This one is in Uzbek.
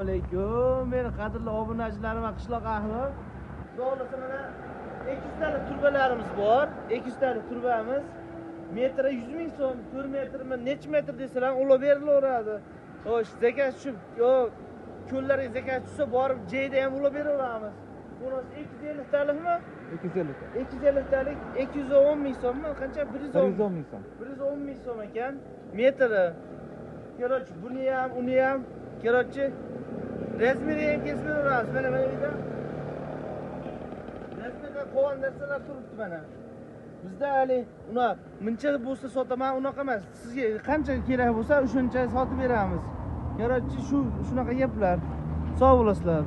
alaykum. Meni qadrli obunachilarim va qishloq ahli. Xudoolasa mana 200 talik turbalarimiz bor. 200 talik turbamiz. Metri 100 ming so'm, 4 metrmi, necha metr desalar ulab berilaveradi. Xo'sh, zakat tushib, yo'q, ko'llarga zakat tushsa borib jeyda ham ulab beraveramiz. Buni 250 talikmi? 250 talik 210 ming so'mmi? Qancha? 110 ming so'm. 110 ming so'm ekan. Metri. Kerochi, buni ham, uni ham, kerochi razmeri ham kesib beraveramiz. Mana bu yerda. Razmerda qolgan narsalar turibdi mana. Bizda hali uni muncha bo'lsa sotaman, unaqa emas. Sizga qancha kerak bo'lsa, o'shancha sotib beramiz. Kerochi shunaqa gaplar. Sog' bo'lasizlar.